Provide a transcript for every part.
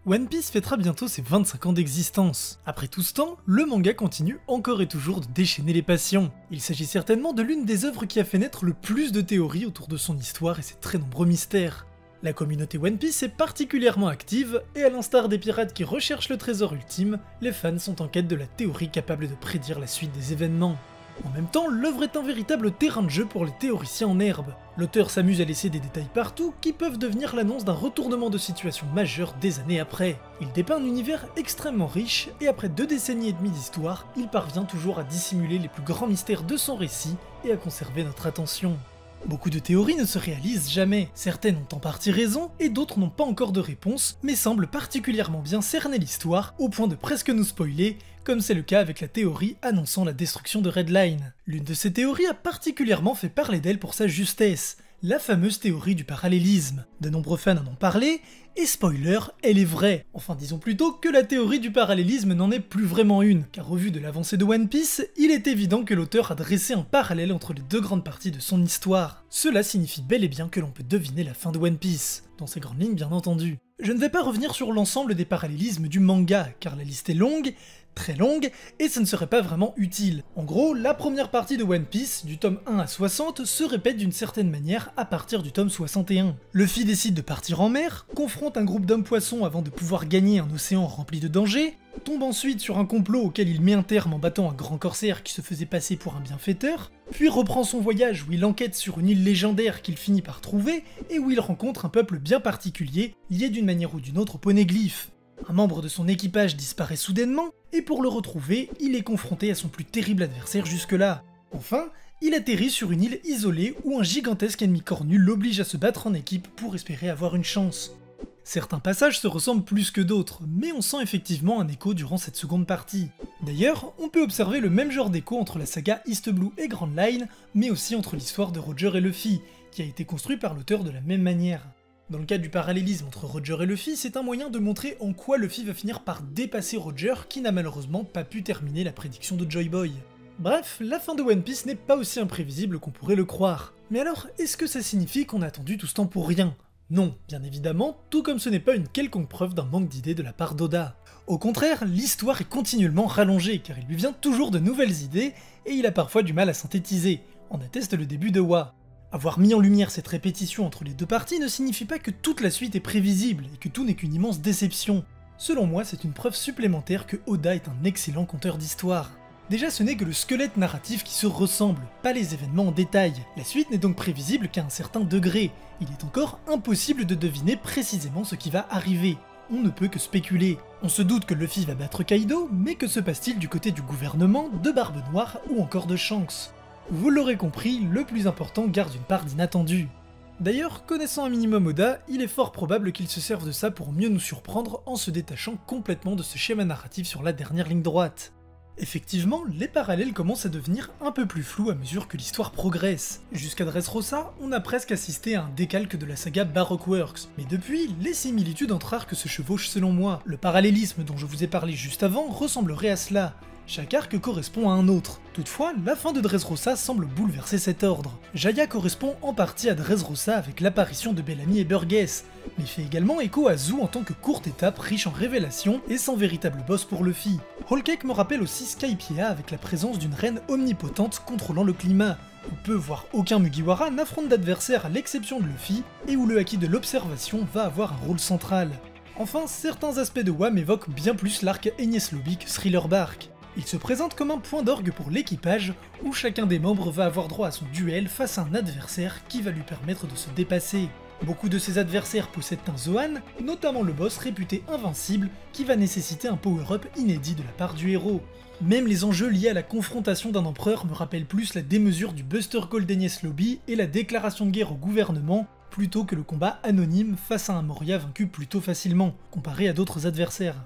One Piece fêtera bientôt ses 25 ans d'existence. Après tout ce temps, le manga continue encore et toujours de déchaîner les passions. Il s'agit certainement de l'une des œuvres qui a fait naître le plus de théories autour de son histoire et ses très nombreux mystères. La communauté One Piece est particulièrement active, et à l'instar des pirates qui recherchent le trésor ultime, les fans sont en quête de la théorie capable de prédire la suite des événements. En même temps, l'œuvre est un véritable terrain de jeu pour les théoriciens en herbe. L'auteur s'amuse à laisser des détails partout qui peuvent devenir l'annonce d'un retournement de situation majeur des années après. Il dépeint un univers extrêmement riche, et après 2 décennies et demie d'histoire, il parvient toujours à dissimuler les plus grands mystères de son récit et à conserver notre attention. Beaucoup de théories ne se réalisent jamais, certaines ont en partie raison, et d'autres n'ont pas encore de réponse, mais semblent particulièrement bien cerner l'histoire, au point de presque nous spoiler, comme c'est le cas avec la théorie annonçant la destruction de Red Line. L'une de ces théories a particulièrement fait parler d'elle pour sa justesse, la fameuse théorie du parallélisme. De nombreux fans en ont parlé, et spoiler, elle est vraie. Enfin disons plutôt que la théorie du parallélisme n'en est plus vraiment une, car au vu de l'avancée de One Piece, il est évident que l'auteur a dressé un parallèle entre les 2 grandes parties de son histoire. Cela signifie bel et bien que l'on peut deviner la fin de One Piece, dans ses grandes lignes bien entendu. Je ne vais pas revenir sur l'ensemble des parallélismes du manga, car la liste est longue, très longue, et ça ne serait pas vraiment utile. En gros, la première partie de One Piece, du tome 1 à 60, se répète d'une certaine manière à partir du tome 61. Luffy décide de partir en mer, confronte un groupe d'hommes poissons avant de pouvoir gagner un océan rempli de dangers, tombe ensuite sur un complot auquel il met un terme en battant un grand corsaire qui se faisait passer pour un bienfaiteur, puis reprend son voyage où il enquête sur une île légendaire qu'il finit par trouver, et où il rencontre un peuple bien particulier, lié d'une manière ou d'une autre au poneglyphe. Un membre de son équipage disparaît soudainement, et pour le retrouver, il est confronté à son plus terrible adversaire jusque-là. Enfin, il atterrit sur une île isolée où un gigantesque ennemi cornu l'oblige à se battre en équipe pour espérer avoir une chance. Certains passages se ressemblent plus que d'autres, mais on sent effectivement un écho durant cette seconde partie. D'ailleurs, on peut observer le même genre d'écho entre la saga East Blue et Grand Line, mais aussi entre l'histoire de Roger et Luffy, qui a été construit par l'auteur de la même manière. Dans le cas du parallélisme entre Roger et Luffy, c'est un moyen de montrer en quoi Luffy va finir par dépasser Roger qui n'a malheureusement pas pu terminer la prédiction de Joy Boy. Bref, la fin de One Piece n'est pas aussi imprévisible qu'on pourrait le croire. Mais alors, est-ce que ça signifie qu'on a attendu tout ce temps pour rien ? Non, bien évidemment, tout comme ce n'est pas une quelconque preuve d'un manque d'idées de la part d'Oda. Au contraire, l'histoire est continuellement rallongée car il lui vient toujours de nouvelles idées et il a parfois du mal à synthétiser, en atteste le début de Wa. Avoir mis en lumière cette répétition entre les 2 parties ne signifie pas que toute la suite est prévisible et que tout n'est qu'une immense déception. Selon moi, c'est une preuve supplémentaire que Oda est un excellent conteur d'histoire. Déjà, ce n'est que le squelette narratif qui se ressemble, pas les événements en détail. La suite n'est donc prévisible qu'à un certain degré. Il est encore impossible de deviner précisément ce qui va arriver. On ne peut que spéculer. On se doute que Luffy va battre Kaido, mais que se passe-t-il du côté du gouvernement, de Barbe Noire ou encore de Shanks ? Vous l'aurez compris, le plus important garde une part d'inattendu. D'ailleurs, connaissant un minimum Oda, il est fort probable qu'il se serve de ça pour mieux nous surprendre en se détachant complètement de ce schéma narratif sur la dernière ligne droite. Effectivement, les parallèles commencent à devenir un peu plus flous à mesure que l'histoire progresse. Jusqu'à Dressrosa, on a presque assisté à un décalque de la saga Baroque Works, mais depuis, les similitudes entre arcs se chevauchent selon moi. Le parallélisme dont je vous ai parlé juste avant ressemblerait à cela. Chaque arc correspond à un autre. Toutefois, la fin de Dressrosa semble bouleverser cet ordre. Jaya correspond en partie à Dressrosa avec l'apparition de Bellamy et Burgess, mais fait également écho à Zou en tant que courte étape riche en révélations et sans véritable boss pour Luffy. Whole Cake me rappelle aussi Skypiea avec la présence d'une reine omnipotente contrôlant le climat, où peu voire aucun Mugiwara n'affronte d'adversaire à l'exception de Luffy, et où le haki de l'observation va avoir un rôle central. Enfin, certains aspects de Wam évoquent bien plus l'arc Enies Lobby que Thriller Bark. Il se présente comme un point d'orgue pour l'équipage, où chacun des membres va avoir droit à son duel face à un adversaire qui va lui permettre de se dépasser. Beaucoup de ces adversaires possèdent un Zoan, notamment le boss réputé invincible, qui va nécessiter un power-up inédit de la part du héros. Même les enjeux liés à la confrontation d'un empereur me rappellent plus la démesure du Buster Gold d'Enies Lobby et la déclaration de guerre au gouvernement, plutôt que le combat anonyme face à un Moria vaincu plutôt facilement, comparé à d'autres adversaires.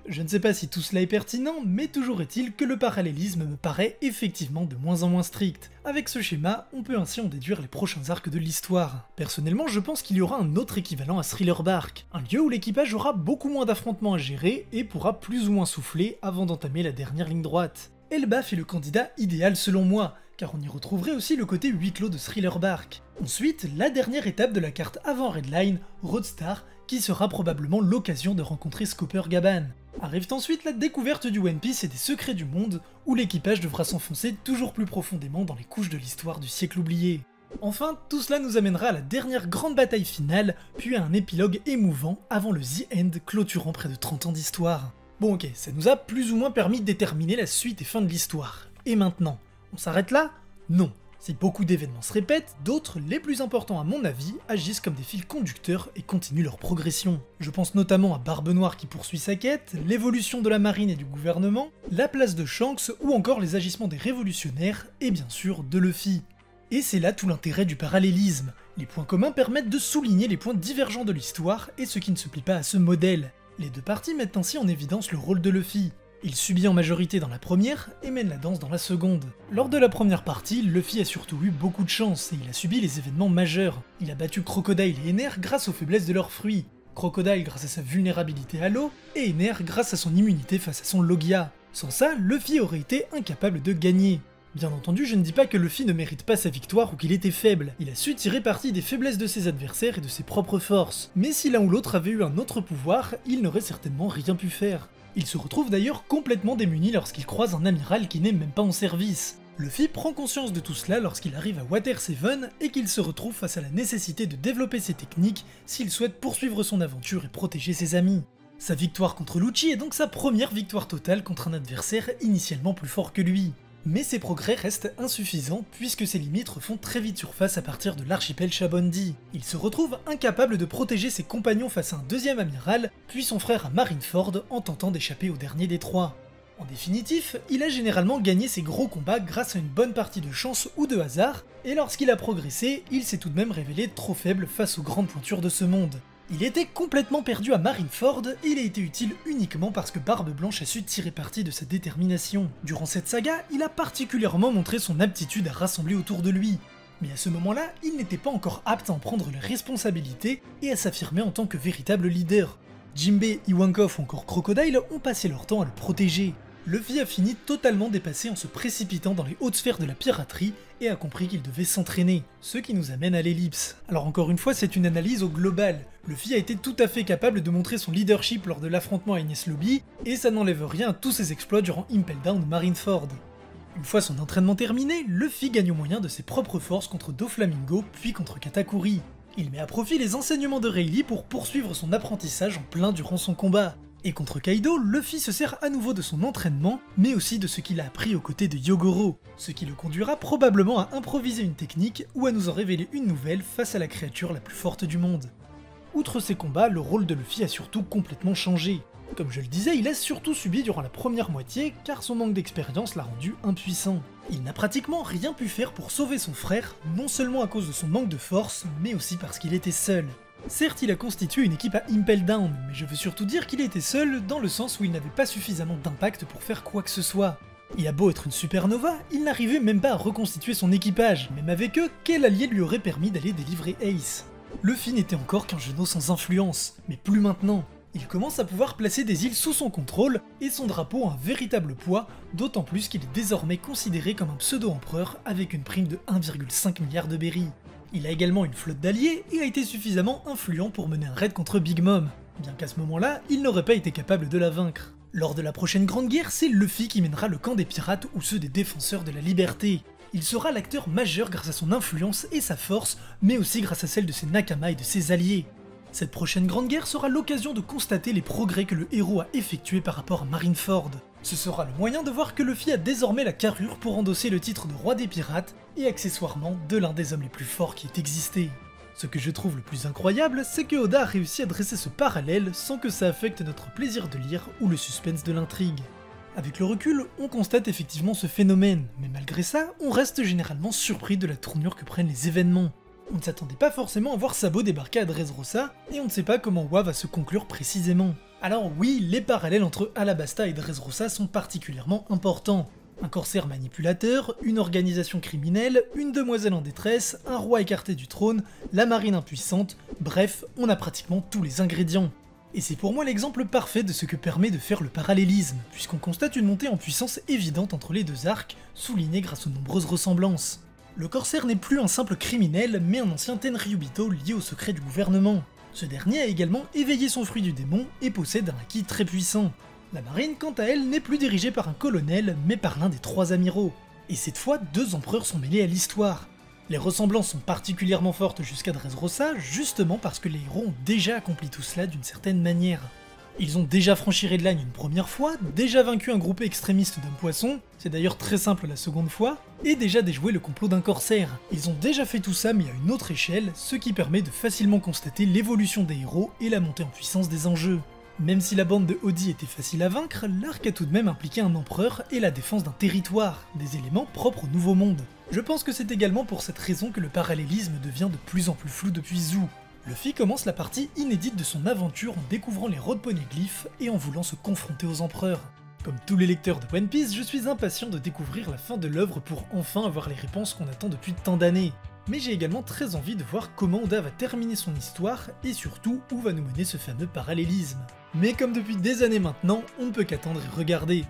Je ne sais pas si tout cela est pertinent, mais toujours est-il que le parallélisme me paraît effectivement de moins en moins strict. Avec ce schéma, on peut ainsi en déduire les prochains arcs de l'histoire. Personnellement, je pense qu'il y aura un autre équivalent à Thriller Bark, un lieu où l'équipage aura beaucoup moins d'affrontements à gérer et pourra plus ou moins souffler avant d'entamer la dernière ligne droite. Elbaf est le candidat idéal selon moi, car on y retrouverait aussi le côté huis clos de Thriller Bark. Ensuite, la dernière étape de la carte avant Redline, Roadstar, qui sera probablement l'occasion de rencontrer Scooper Gaban. Arrive ensuite la découverte du One Piece et des secrets du monde, où l'équipage devra s'enfoncer toujours plus profondément dans les couches de l'histoire du siècle oublié. Enfin, tout cela nous amènera à la dernière grande bataille finale, puis à un épilogue émouvant avant le The End clôturant près de 30 ans d'histoire. Bon ok, ça nous a plus ou moins permis de déterminer la suite et fin de l'histoire. Et maintenant, on s'arrête là? Non. Si beaucoup d'événements se répètent, d'autres, les plus importants à mon avis, agissent comme des fils conducteurs et continuent leur progression. Je pense notamment à Barbe Noire qui poursuit sa quête, l'évolution de la marine et du gouvernement, la place de Shanks ou encore les agissements des révolutionnaires et bien sûr de Luffy. Et c'est là tout l'intérêt du parallélisme. Les points communs permettent de souligner les points divergents de l'histoire et ce qui ne se plie pas à ce modèle. Les deux parties mettent ainsi en évidence le rôle de Luffy. Il subit en majorité dans la première et mène la danse dans la seconde. Lors de la première partie, Luffy a surtout eu beaucoup de chance et il a subi les événements majeurs. Il a battu Crocodile et Ener grâce aux faiblesses de leurs fruits. Crocodile grâce à sa vulnérabilité à l'eau, et Ener grâce à son immunité face à son Logia. Sans ça, Luffy aurait été incapable de gagner. Bien entendu, je ne dis pas que Luffy ne mérite pas sa victoire ou qu'il était faible, il a su tirer parti des faiblesses de ses adversaires et de ses propres forces. Mais si l'un ou l'autre avait eu un autre pouvoir, il n'aurait certainement rien pu faire. Il se retrouve d'ailleurs complètement démuni lorsqu'il croise un amiral qui n'est même pas en service. Luffy prend conscience de tout cela lorsqu'il arrive à Water 7 et qu'il se retrouve face à la nécessité de développer ses techniques s'il souhaite poursuivre son aventure et protéger ses amis. Sa victoire contre Lucci est donc sa première victoire totale contre un adversaire initialement plus fort que lui. Mais ses progrès restent insuffisants puisque ses limites refont très vite surface à partir de l'archipel Shabondi. Il se retrouve incapable de protéger ses compagnons face à un deuxième amiral, puis son frère à Marineford en tentant d'échapper au dernier des trois. En définitif, il a généralement gagné ses gros combats grâce à une bonne partie de chance ou de hasard, et lorsqu'il a progressé, il s'est tout de même révélé trop faible face aux grandes pointures de ce monde. Il était complètement perdu à Marineford et il a été utile uniquement parce que Barbe Blanche a su tirer parti de sa détermination. Durant cette saga, il a particulièrement montré son aptitude à rassembler autour de lui. Mais à ce moment-là, il n'était pas encore apte à en prendre les responsabilités et à s'affirmer en tant que véritable leader. Jinbei, Ivankov ou encore Crocodile ont passé leur temps à le protéger. Luffy a fini totalement dépassé en se précipitant dans les hautes sphères de la piraterie et a compris qu'il devait s'entraîner, ce qui nous amène à l'ellipse. Alors encore une fois, c'est une analyse au global. Luffy a été tout à fait capable de montrer son leadership lors de l'affrontement à Enies Lobby, et ça n'enlève rien à tous ses exploits durant Impel Down ou Marineford. Une fois son entraînement terminé, Luffy gagne au moyen de ses propres forces contre Doflamingo puis contre Katakuri. Il met à profit les enseignements de Rayleigh pour poursuivre son apprentissage en plein durant son combat. Et contre Kaido, Luffy se sert à nouveau de son entraînement, mais aussi de ce qu'il a appris aux côtés de Yogoro, ce qui le conduira probablement à improviser une technique ou à nous en révéler une nouvelle face à la créature la plus forte du monde. Outre ces combats, le rôle de Luffy a surtout complètement changé. Comme je le disais, il a surtout subi durant la première moitié, car son manque d'expérience l'a rendu impuissant. Il n'a pratiquement rien pu faire pour sauver son frère, non seulement à cause de son manque de force, mais aussi parce qu'il était seul. Certes, il a constitué une équipe à Impel Down, mais je veux surtout dire qu'il était seul dans le sens où il n'avait pas suffisamment d'impact pour faire quoi que ce soit. Il a beau être une supernova, il n'arrivait même pas à reconstituer son équipage, même avec eux, quel allié lui aurait permis d'aller délivrer Ace? Luffy n'était encore qu'un genou sans influence, mais plus maintenant. Il commence à pouvoir placer des îles sous son contrôle, et son drapeau a un véritable poids, d'autant plus qu'il est désormais considéré comme un pseudo-empereur avec une prime de 1,5 milliard de berries. Il a également une flotte d'alliés et a été suffisamment influent pour mener un raid contre Big Mom, bien qu'à ce moment-là, il n'aurait pas été capable de la vaincre. Lors de la prochaine grande guerre, c'est Luffy qui mènera le camp des pirates ou ceux des défenseurs de la liberté. Il sera l'acteur majeur grâce à son influence et sa force, mais aussi grâce à celle de ses Nakama et de ses alliés. Cette prochaine grande guerre sera l'occasion de constater les progrès que le héros a effectués par rapport à Marineford. Ce sera le moyen de voir que Luffy a désormais la carrure pour endosser le titre de roi des pirates, et accessoirement de l'un des hommes les plus forts qui ait existé. Ce que je trouve le plus incroyable, c'est que Oda a réussi à dresser ce parallèle sans que ça affecte notre plaisir de lire ou le suspense de l'intrigue. Avec le recul, on constate effectivement ce phénomène, mais malgré ça, on reste généralement surpris de la tournure que prennent les événements. On ne s'attendait pas forcément à voir Sabo débarquer à Dressrosa, et on ne sait pas comment Wa va se conclure précisément. Alors oui, les parallèles entre Alabasta et Dressrosa sont particulièrement importants. Un corsaire manipulateur, une organisation criminelle, une demoiselle en détresse, un roi écarté du trône, la marine impuissante, bref, on a pratiquement tous les ingrédients. Et c'est pour moi l'exemple parfait de ce que permet de faire le parallélisme, puisqu'on constate une montée en puissance évidente entre les deux arcs, soulignée grâce aux nombreuses ressemblances. Le corsaire n'est plus un simple criminel, mais un ancien Tenryubito lié au secret du gouvernement. Ce dernier a également éveillé son fruit du démon et possède un acquis très puissant. La marine, quant à elle, n'est plus dirigée par un colonel, mais par l'un des 3 amiraux. Et cette fois, 2 empereurs sont mêlés à l'histoire. Les ressemblances sont particulièrement fortes jusqu'à Dressrosa, justement parce que les héros ont déjà accompli tout cela d'une certaine manière. Ils ont déjà franchi Redline une première fois, déjà vaincu un groupe extrémiste d'hommes poissons, c'est d'ailleurs très simple la seconde fois, et déjà déjoué le complot d'un corsaire. Ils ont déjà fait tout ça mais à une autre échelle, ce qui permet de facilement constater l'évolution des héros et la montée en puissance des enjeux. Même si la bande de Hody était facile à vaincre, l'arc a tout de même impliqué un empereur et la défense d'un territoire, des éléments propres au Nouveau Monde. Je pense que c'est également pour cette raison que le parallélisme devient de plus en plus flou depuis Zou. Luffy commence la partie inédite de son aventure en découvrant les Road Poneglyphs et en voulant se confronter aux empereurs. Comme tous les lecteurs de One Piece, je suis impatient de découvrir la fin de l'œuvre pour enfin avoir les réponses qu'on attend depuis tant d'années. Mais j'ai également très envie de voir comment Oda va terminer son histoire et surtout où va nous mener ce fameux parallélisme. Mais comme depuis des années maintenant, on ne peut qu'attendre et regarder.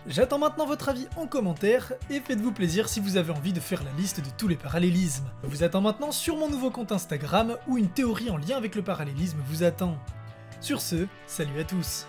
J'attends maintenant votre avis en commentaire et faites-vous plaisir si vous avez envie de faire la liste de tous les parallélismes. Je vous attends maintenant sur mon nouveau compte Instagram où une théorie en lien avec le parallélisme vous attend. Sur ce, salut à tous.